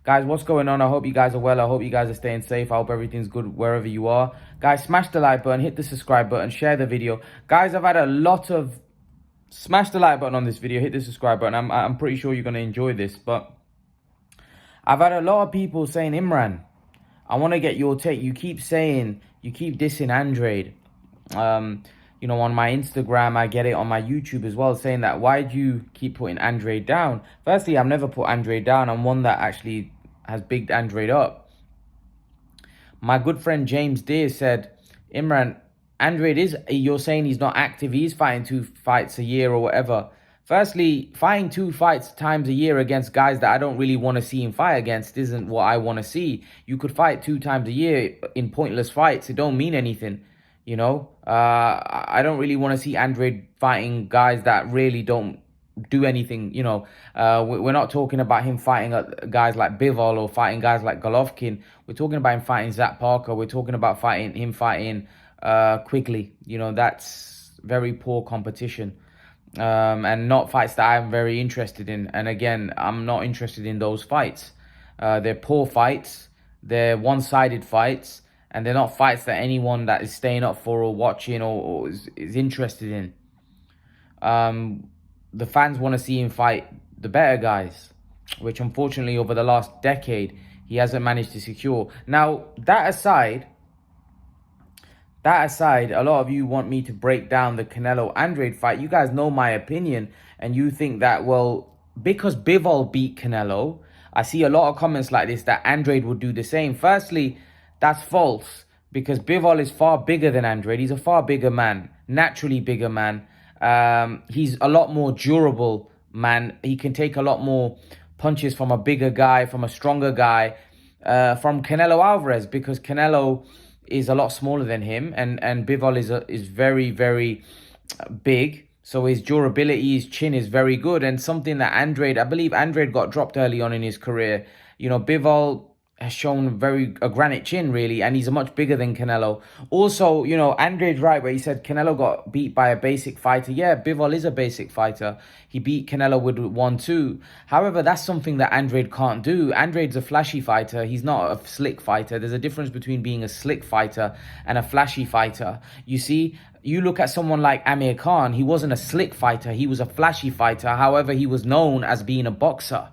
Guys, what's going on? I hope you guys are well. I hope you guys are staying safe. I hope everything's good wherever you are. Guys, smash the like button, hit the subscribe button, share the video. Guys, I've had a lot of... Smash the like button on this video, hit the subscribe button. I'm pretty sure you're going to enjoy this. But I've had a lot of people saying, Imran, I want to get your take. You keep dissing Andrade. You know, on my Instagram, I get it on my YouTube as well, saying that, why do you keep putting Andrade down? Firstly, I've never put Andrade down. I'm one that actually has bigged Andrade up. My good friend James Deere said, Imran, Andrade you're saying he's not active. He's fighting 2 fights a year or whatever. Firstly, fighting 2 fights times a year against guys that I don't really want to see him fight against isn't what I want to see. You could fight 2 times a year in pointless fights. It don't mean anything. You know, I don't really want to see Andrade fighting guys that really don't do anything. You know, we're not talking about him fighting guys like Bivol or fighting guys like Golovkin. We're talking about him fighting Zach Parker. We're talking about him fighting Quigley. You know, that's very poor competition. And not fights that I'm very interested in. And again, I'm not interested in those fights. They're poor fights. They're one-sided fights. And they're not fights that anyone that is staying up for or watching or is interested in. The fans want to see him fight the better guys, which unfortunately over the last decade, he hasn't managed to secure. Now, that aside, a lot of you want me to break down the Canelo Andrade fight. You guys know my opinion, and you think that, well, because Bivol beat Canelo, I see a lot of comments like this that Andrade would do the same. Firstly, that's false, because Bivol is far bigger than Andrade. He's a far bigger man, naturally bigger man. He's a lot more durable man. He can take a lot more punches from a bigger guy, from a stronger guy, from Canelo Alvarez, because Canelo is a lot smaller than him, and Bivol is very, very big. So his durability, his chin is very good, and something that I believe Andrade got dropped early on in his career. You know, Bivol has shown a granite chin, really, and he's much bigger than Canelo. Also, you know, Andrade's right where he said Canelo got beat by a basic fighter. Yeah, Bivol is a basic fighter. He beat Canelo with 1-2. However, that's something that Andrade can't do. Andrade's a flashy fighter. He's not a slick fighter. There's a difference between being a slick fighter and a flashy fighter. You see, you look at someone like Amir Khan. He wasn't a slick fighter. He was a flashy fighter. However, he was known as being a boxer.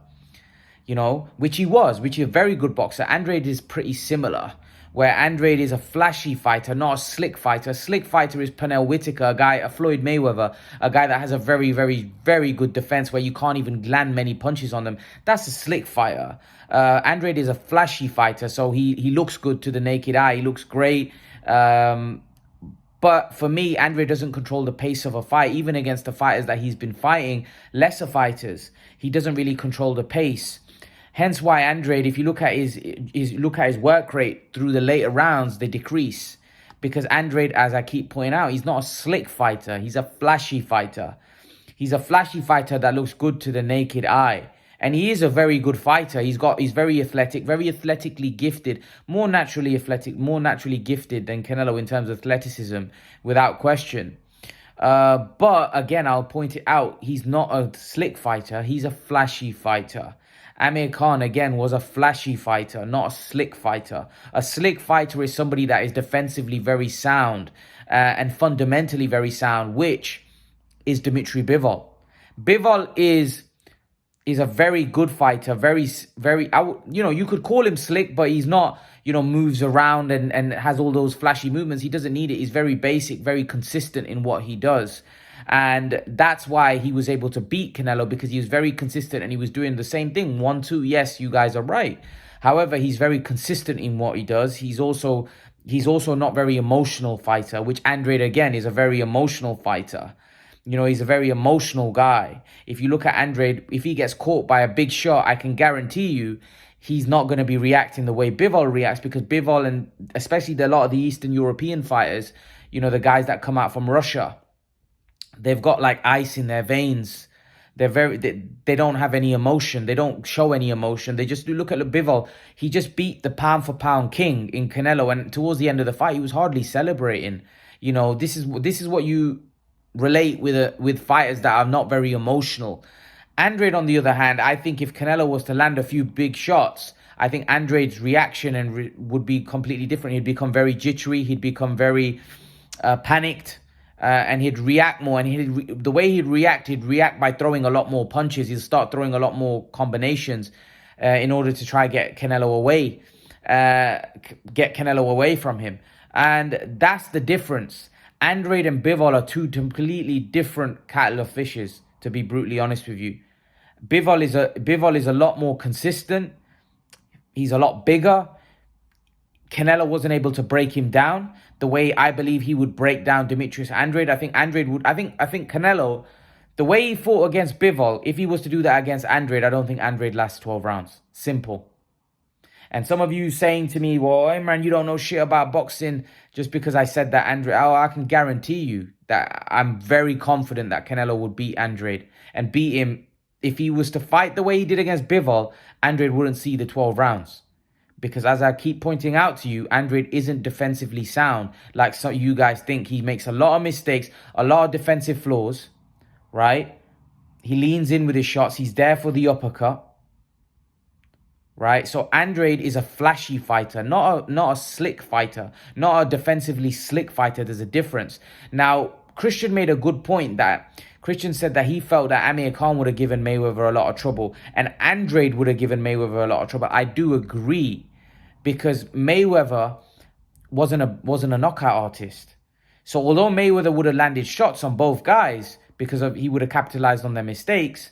You know, which is a very good boxer. Andrade is pretty similar, where Andrade is a flashy fighter, not a slick fighter. A slick fighter is Pernell Whitaker, a Floyd Mayweather, a guy that has a very, very, very good defense where you can't even land many punches on them. That's a slick fighter. Andrade is a flashy fighter, so he looks good to the naked eye. He looks great. But for me, Andrade doesn't control the pace of a fight, even against the fighters that he's been fighting, lesser fighters. He doesn't really control the pace. Hence why Andrade, if you look at his work rate through the later rounds, they decrease. Because Andrade, as I keep pointing out, he's not a slick fighter. He's a flashy fighter. He's a flashy fighter that looks good to the naked eye. And he is a very good fighter. He's very athletic, very athletically gifted, more naturally gifted than Canelo in terms of athleticism, without question. But again, I'll point it out, he's not a slick fighter. He's a flashy fighter. Amir Khan, again, was a flashy fighter, not a slick fighter. A slick fighter is somebody that is defensively very sound and fundamentally very sound, which is Dmitry Bivol. Bivol is a very good fighter, you could call him slick, but he's not, moves around and has all those flashy movements. He doesn't need it. He's very basic, very consistent in what he does. And that's why he was able to beat Canelo, because he was very consistent and he was doing the same thing. 1-2, yes, you guys are right. However, he's very consistent in what he does. He's also not very emotional fighter, which Andrade, again, is a very emotional fighter. You know, he's a very emotional guy. If you look at Andrade, if he gets caught by a big shot, I can guarantee you he's not going to be reacting the way Bivol reacts, because Bivol, and especially a lot of the Eastern European fighters, the guys that come out from Russia, they've got like ice in their veins. They don't have any emotion. They don't show any emotion. They just look at Bivol. He just beat the pound for pound king in Canelo, and towards the end of the fight, he was hardly celebrating. This is what you relate with fighters that are not very emotional. Andrade, on the other hand, I think if Canelo was to land a few big shots, I think Andrade's reaction would be completely different. He'd become very jittery. He'd become very panicked. And he'd react more. And the way he'd react by throwing a lot more punches. He'd start throwing a lot more combinations in order to try get Canelo away from him. And that's the difference. Andrade and Bivol are two completely different kettle of fishes, to be brutally honest with you. Bivol is a lot more consistent. He's a lot bigger. Canelo wasn't able to break him down the way I believe he would break down Demetrius Andrade. I think Canelo, the way he fought against Bivol, if he was to do that against Andrade, I don't think Andrade lasts 12 rounds. Simple. And some of you saying to me, well, hey man, you don't know shit about boxing just because I said that Andrade. Oh, I can guarantee you that I'm very confident that Canelo would beat Andrade and beat him. If he was to fight the way he did against Bivol, Andrade wouldn't see the 12 rounds. Because as I keep pointing out to you, Andrade isn't defensively sound like some you guys think. He makes a lot of mistakes, a lot of defensive flaws, right? He leans in with his shots. He's there for the uppercut, right? So Andrade is a flashy fighter, not a slick fighter, not a defensively slick fighter. There's a difference. Now, Christian made a good point that Christian said that he felt that Amir Khan would have given Mayweather a lot of trouble and Andrade would have given Mayweather a lot of trouble. I do agree, because Mayweather wasn't a knockout artist. So although Mayweather would have landed shots on both guys because he would have capitalized on their mistakes,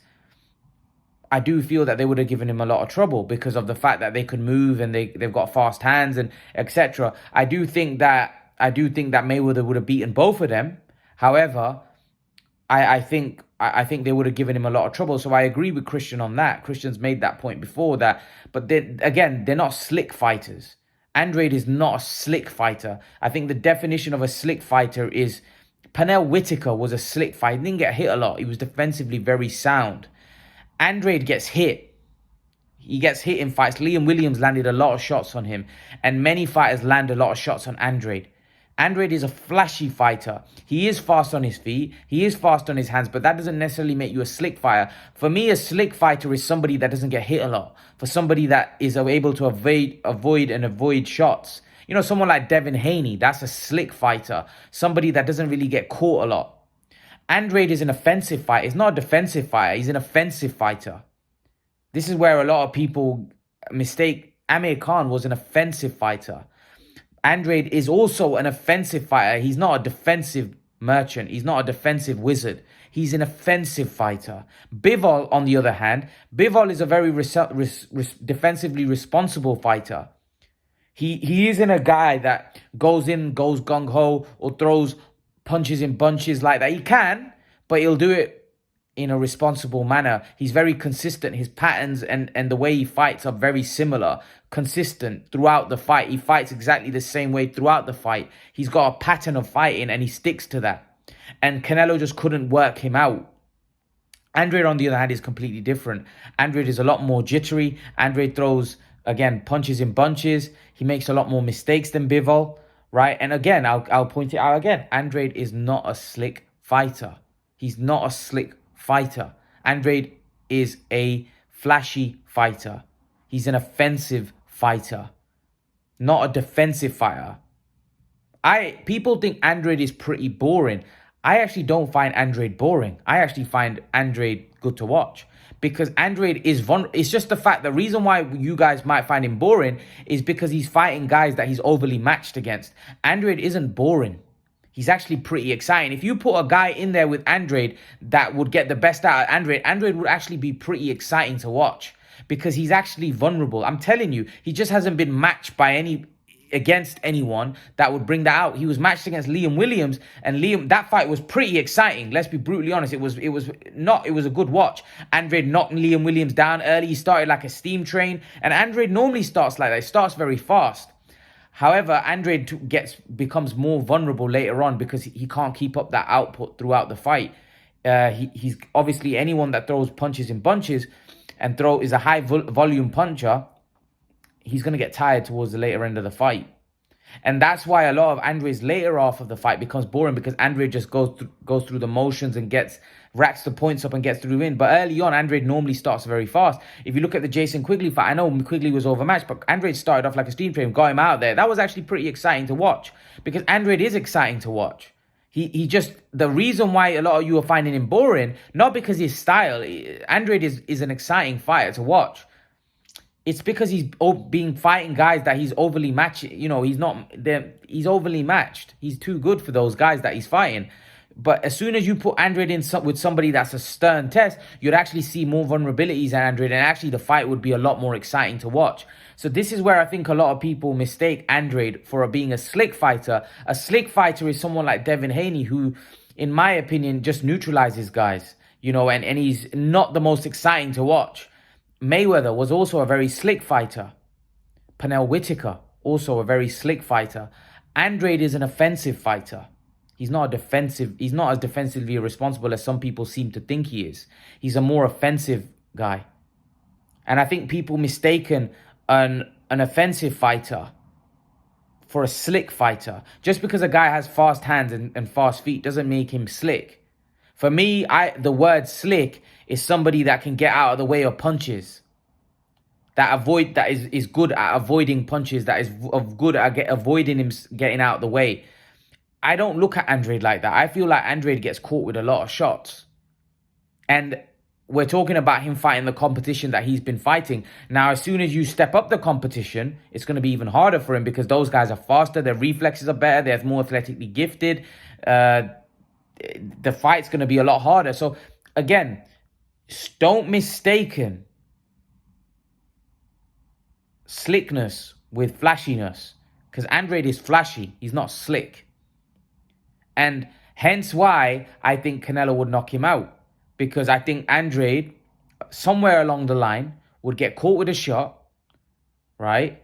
I do feel that they would have given him a lot of trouble because of the fact that they could move and they've got fast hands and etc. I do think that Mayweather would have beaten both of them. However, I think they would have given him a lot of trouble. So I agree with Christian on that. Christian's made that point before that. But they're not slick fighters. Andrade is not a slick fighter. I think the definition of a slick fighter is Pernell Whitaker was a slick fighter. He didn't get hit a lot. He was defensively very sound. Andrade gets hit. He gets hit in fights. Liam Williams landed a lot of shots on him. And many fighters land a lot of shots on Andrade. Andrade is a flashy fighter. He is fast on his feet. He is fast on his hands, but that doesn't necessarily make you a slick fighter. For me, a slick fighter is somebody that doesn't get hit a lot. For somebody that is able to avoid shots. You know, someone like Devin Haney, that's a slick fighter. Somebody that doesn't really get caught a lot. Andrade is an offensive fighter. He's not a defensive fighter. He's an offensive fighter. This is where a lot of people mistake Amir Khan was an offensive fighter. Andrade is also an offensive fighter. He's not a defensive merchant. He's not a defensive wizard. He's an offensive fighter. Bivol, on the other hand, Bivol is a very defensively responsible fighter. He isn't a guy that goes gung-ho, or throws punches in bunches like that. He can, but he'll do it in a responsible manner. He's very consistent. His patterns and the way he fights are very similar, consistent throughout the fight. He fights exactly the same way throughout the fight. He's got a pattern of fighting and he sticks to that. And Canelo just couldn't work him out. Andrade, on the other hand, is completely different. Andrade is a lot more jittery. Andrade throws, again, punches in bunches. He makes a lot more mistakes than Bivol, right? And again, I'll point it out again. Andrade is not a slick fighter. He's not a slick fighter. Andrade is a flashy fighter. He's an offensive fighter, not a defensive fighter. People think Andrade is pretty boring. I actually don't find Andrade boring. I actually find Andrade good to watch because Andrade is it's just the fact, the reason why you guys might find him boring is because he's fighting guys that he's overly matched against. Andrade isn't boring. He's actually pretty exciting. If you put a guy in there with Andrade that would get the best out of Andrade would actually be pretty exciting to watch because he's actually vulnerable. I'm telling you, he just hasn't been matched against anyone that would bring that out. He was matched against Liam Williams, and that fight was pretty exciting. Let's be brutally honest. It was a good watch. Andrade knocked Liam Williams down early. He started like a steam train, and Andrade normally starts like that. He starts very fast. However, Andrade becomes more vulnerable later on because he can't keep up that output throughout the fight. He's obviously anyone that throws punches in bunches and is a high volume puncher. He's going to get tired towards the later end of the fight. And that's why a lot of Andrade's later half of the fight becomes boring, because Andrade just goes through the motions and racks the points up and gets through the win. But early on, Andrade normally starts very fast. If you look at the Jason Quigley fight, I know Quigley was overmatched, but Andrade started off like a steam train, got him out there. That was actually pretty exciting to watch, because Andrade is exciting to watch. He just, the reason why a lot of you are finding him boring, not because his style, Andrade is an exciting fighter to watch. It's because he's being fighting guys that he's overly matched. You know, he's overly matched. He's too good for those guys that he's fighting. But as soon as you put Andrade in with somebody that's a stern test, you'd actually see more vulnerabilities in Andrade, and actually the fight would be a lot more exciting to watch. So this is where I think a lot of people mistake Andrade for being a slick fighter. A slick fighter is someone like Devin Haney, who, in my opinion, just neutralizes guys. You know, and he's not the most exciting to watch. Mayweather was also a very slick fighter. Pernell Whitaker, also a very slick fighter. Andrade is an offensive fighter. He's not as defensively responsible as some people seem to think he is. He's a more offensive guy. And I think people mistaken an offensive fighter for a slick fighter. Just because a guy has fast hands and fast feet doesn't make him slick. For me, the word slick is somebody that can get out of the way of punches. That is good at avoiding punches, that is good at avoiding him getting out of the way. I don't look at Andrade like that. I feel like Andrade gets caught with a lot of shots. And we're talking about him fighting the competition that he's been fighting. Now, as soon as you step up the competition, it's going to be even harder for him, because those guys are faster, their reflexes are better, they're more athletically gifted. The fight's going to be a lot harder. So, again, don't mistaken slickness with flashiness, because Andrade is flashy. He's not slick. And hence why I think Canelo would knock him out, because I think Andrade, somewhere along the line, would get caught with a shot, right?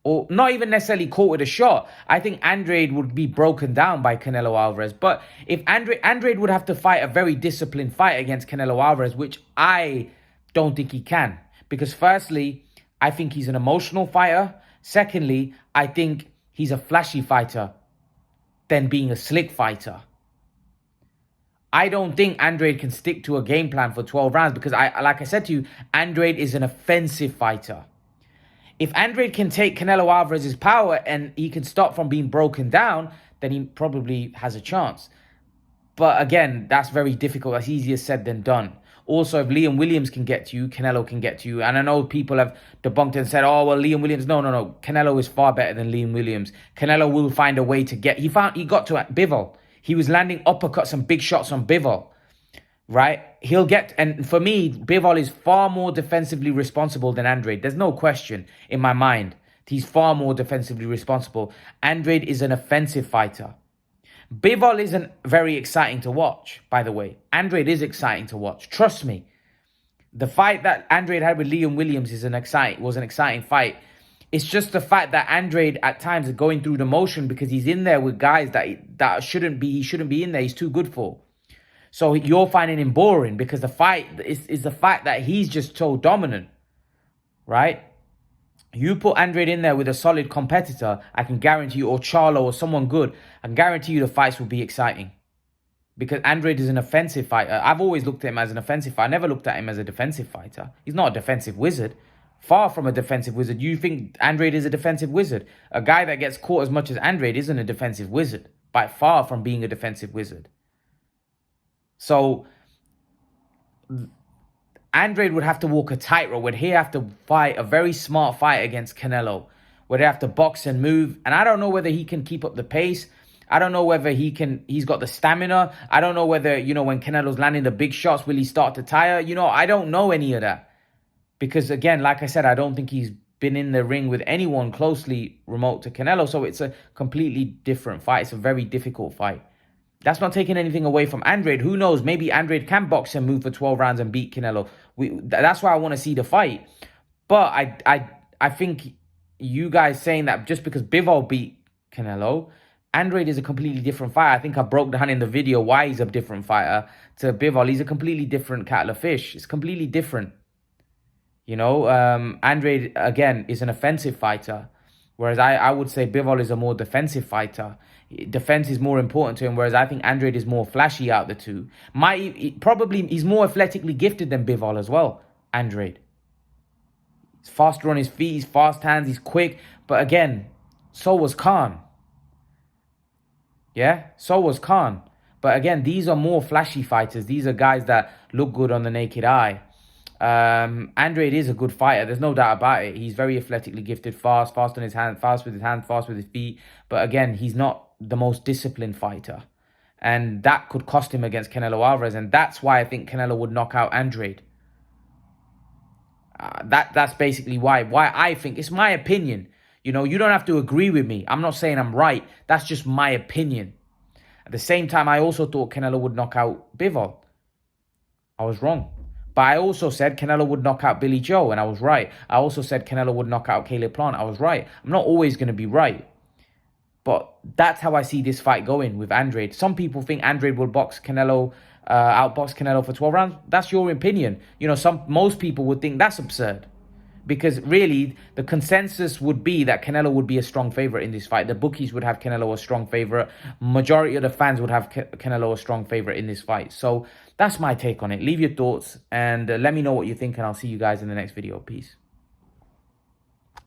Or not even necessarily caught with a shot. I think Andrade would be broken down by Canelo Alvarez. But if Andrade would have to fight a very disciplined fight against Canelo Alvarez, which I don't think he can. Because firstly, I think he's an emotional fighter. Secondly, I think he's a flashy fighter than being a slick fighter. I don't think Andrade can stick to a game plan for 12 rounds, because like I said to you, Andrade is an offensive fighter. If Andrade can take Canelo Alvarez's power and he can stop from being broken down, then he probably has a chance. But again, that's very difficult. That's easier said than done. Also, if Liam Williams can get to you, Canelo can get to you. And I know people have debunked and said, oh, well, Liam Williams. No. Canelo is far better than Liam Williams. Canelo will find a way to get... He got to Bivol. He was landing uppercuts and big shots on Bivol, right? He'll get... And for me, Bivol is far more defensively responsible than Andrade. There's no question in my mind. He's far more defensively responsible. Andrade is an offensive fighter. Bivol isn't very exciting to watch, by the way. Andrade is exciting to watch. Trust me. The fight that Andrade had with Liam Williams was an exciting fight. It's just the fact that Andrade at times is going through the motion because he's in there with guys that he shouldn't be in there. He's too good for. So you're finding him boring because the fight is the fact that he's just so dominant, right? You put Andrade in there with a solid competitor, I can guarantee you, or Charlo or someone good, I can guarantee you the fights will be exciting. Because Andrade is an offensive fighter. I've always looked at him as an offensive fighter. I never looked at him as a defensive fighter. He's not a defensive wizard. Far from a defensive wizard. You think Andrade is a defensive wizard? A guy that gets caught as much as Andrade isn't a defensive wizard. By far from being a defensive wizard. So Andrade would have to walk a tightrope, where he have to fight a very smart fight against Canelo, where they have to box and move. And I don't know whether he can keep up the pace. I don't know whether he's got the stamina. I don't know whether, when Canelo's landing the big shots, will he start to tire? I don't know any of that. Because again, like I said, I don't think he's been in the ring with anyone closely remote to Canelo. So it's a completely different fight. It's a very difficult fight. That's not taking anything away from Andrade. Who knows? Maybe Andrade can box and move for 12 rounds and beat Canelo. That's why I want to see the fight. But I think you guys saying that just because Bivol beat Canelo, Andrade is a completely different fighter. I think I broke down in the video why he's a different fighter to Bivol. He's a completely different kettle of fish. It's completely different. Andrade, again, is an offensive fighter. Whereas I would say Bivol is a more defensive fighter. Defense is more important to him, whereas I think Andrade is more flashy out the two. Probably he's more athletically gifted than Bivol as well, Andrade. He's faster on his feet, he's fast hands, he's quick. But again, so was Khan. Yeah, so was Khan. But again, these are more flashy fighters. These are guys that look good on the naked eye. Andrade is a good fighter. There's no doubt about it. He's very athletically gifted, fast on his hand, fast with his hands, fast with his feet. But again, he's not the most disciplined fighter. And that could cost him against Canelo Alvarez. And that's why I think Canelo would knock out Andrade. That's basically why I think. It's my opinion. You know, you don't have to agree with me. I'm not saying I'm right. That's just my opinion. At the same time, I also thought Canelo would knock out Bivol. I was wrong. But I also said Canelo would knock out Billy Joe, and I was right. I also said Canelo would knock out Caleb Plant. I was right. I'm not always going to be right. But that's how I see this fight going with Andrade. Some people think Andrade will outbox Canelo for 12 rounds. That's your opinion. You know, most people would think that's absurd. Because really, the consensus would be that Canelo would be a strong favorite in this fight. The bookies would have Canelo a strong favorite. Majority of the fans would have Canelo a strong favorite in this fight. So that's my take on it. Leave your thoughts and let me know what you think, and I'll see you guys in the next video. Peace.